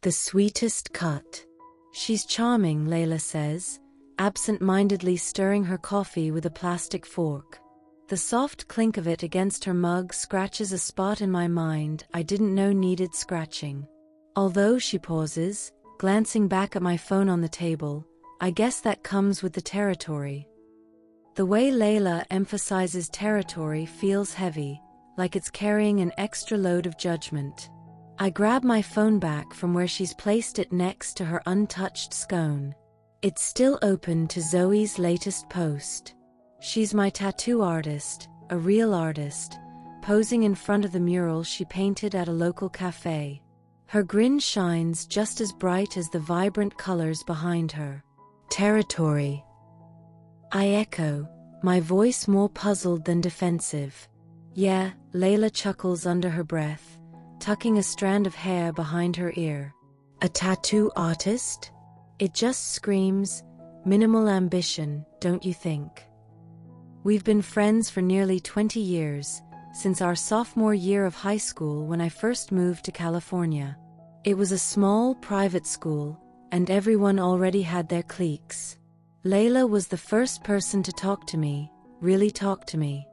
The sweetest cut. She's charming, Layla says, absent-mindedly stirring her coffee with a plastic fork. The soft clink of it against her mug scratches a spot in my mind I didn't know needed scratching. Although she pauses, glancing back at my phone on the table, I guess that comes with the territory. The way Layla emphasizes territory feels heavy, like it's carrying an extra load of judgment. I grab my phone back from where she's placed it next to her untouched scone. It's still open to Zoe's latest post. She's my tattoo artist, a real artist, posing in front of the mural she painted at a local cafe. Her grin shines just as bright as the vibrant colors behind her. Territory. I echo, my voice more puzzled than defensive. Yeah, Layla chuckles under her breath, tucking a strand of hair behind her ear. A tattoo artist? It just screams, minimal ambition, don't you think? We've been friends for nearly 20 years, since our sophomore year of high school when I first moved to California. It was a small, private school, and everyone already had their cliques. Layla was the first person to talk to me, really talk to me.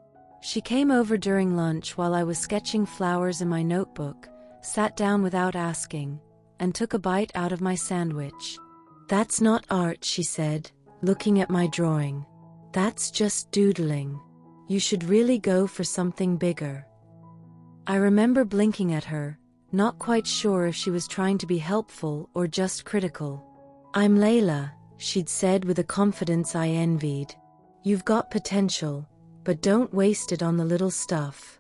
She came over during lunch while I was sketching flowers in my notebook, sat down without asking, and took a bite out of my sandwich. "That's not art," she said, looking at my drawing. "That's just doodling. You should really go for something bigger." I remember blinking at her, not quite sure if she was trying to be helpful or just critical. "I'm Layla," she'd said with a confidence I envied. "You've got potential, but don't waste it on the little stuff."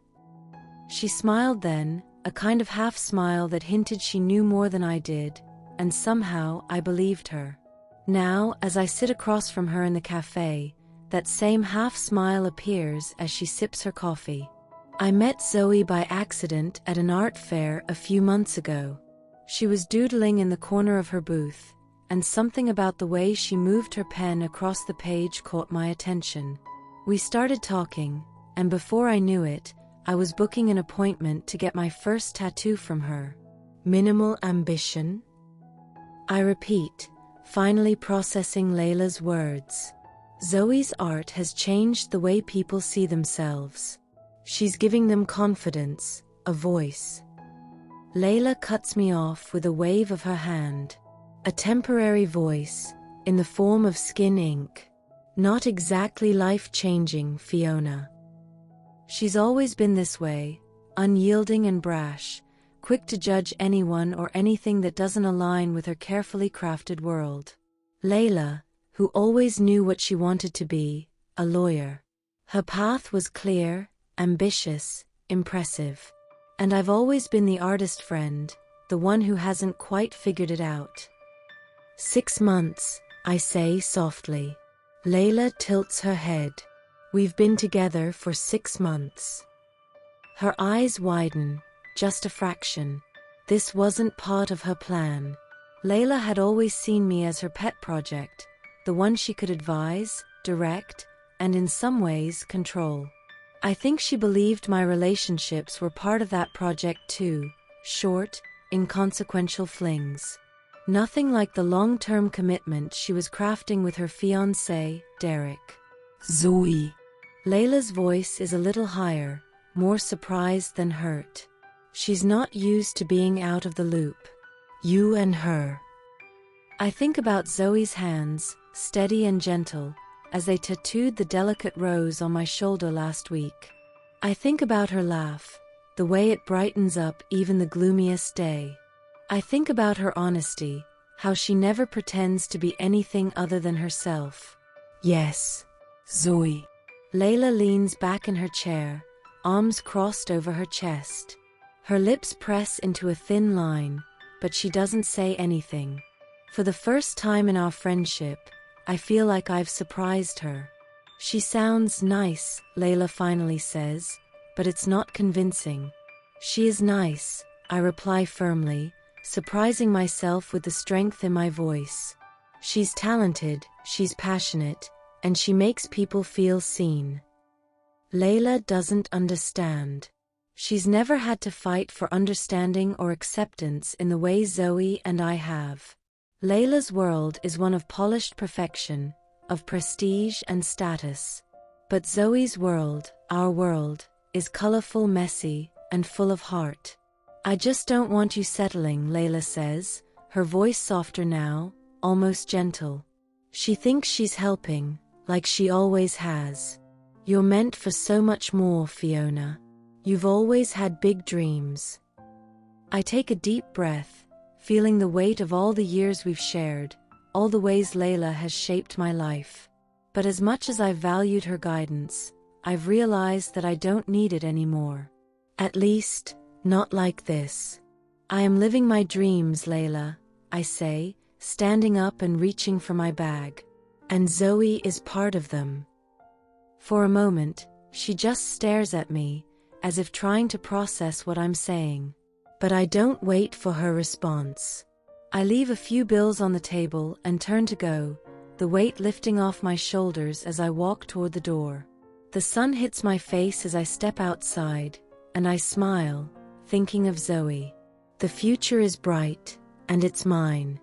She smiled then, a kind of half-smile that hinted she knew more than I did, and somehow I believed her. Now, as I sit across from her in the cafe, that same half-smile appears as she sips her coffee. I met Zoe by accident at an art fair a few months ago. She was doodling in the corner of her booth, and something about the way she moved her pen across the page caught my attention. We started talking, and before I knew it, I was booking an appointment to get my first tattoo from her. Minimal ambition? I repeat, finally processing Layla's words. Zoe's art has changed the way people see themselves. She's giving them confidence, a voice. Layla cuts me off with a wave of her hand. A temporary voice, in the form of skin ink. Not exactly life-changing, Fiona. She's always been this way, unyielding and brash, quick to judge anyone or anything that doesn't align with her carefully crafted world. Layla, who always knew what she wanted to be, a lawyer. Her path was clear, ambitious, impressive. And I've always been the artist friend, the one who hasn't quite figured it out. 6 months, I say softly. Layla tilts her head. We've been together for 6 months. Her eyes widen, just a fraction. This wasn't part of her plan. Layla had always seen me as her pet project, the one she could advise, direct, and in some ways control. I think she believed my relationships were part of that project too, short, inconsequential flings. Nothing like the long-term commitment she was crafting with her fiancé, Derek. Zoe. Layla's voice is a little higher, more surprised than hurt. She's not used to being out of the loop. You and her. I think about Zoe's hands, steady and gentle, as they tattooed the delicate rose on my shoulder last week. I think about her laugh, the way it brightens up even the gloomiest day. I think about her honesty, how she never pretends to be anything other than herself. Yes, Zoe. Layla leans back in her chair, arms crossed over her chest. Her lips press into a thin line, but she doesn't say anything. For the first time in our friendship, I feel like I've surprised her. She sounds nice, Layla finally says, but it's not convincing. She is nice, I reply firmly, surprising myself with the strength in my voice. She's talented, she's passionate, and she makes people feel seen. Layla doesn't understand. She's never had to fight for understanding or acceptance in the way Zoe and I have. Layla's world is one of polished perfection, of prestige and status. But Zoe's world, our world, is colorful, messy, and full of heart. I just don't want you settling, Layla says, her voice softer now, almost gentle. She thinks she's helping, like she always has. You're meant for so much more, Fiona. You've always had big dreams. I take a deep breath, feeling the weight of all the years we've shared, all the ways Layla has shaped my life. But as much as I've valued her guidance, I've realized that I don't need it anymore. At least, not like this. I am living my dreams, Layla, I say, standing up and reaching for my bag. And Zoe is part of them. For a moment, she just stares at me, as if trying to process what I'm saying. But I don't wait for her response. I leave a few bills on the table and turn to go, the weight lifting off my shoulders as I walk toward the door. The sun hits my face as I step outside, and I smile, thinking of Zoe. The future is bright, and it's mine.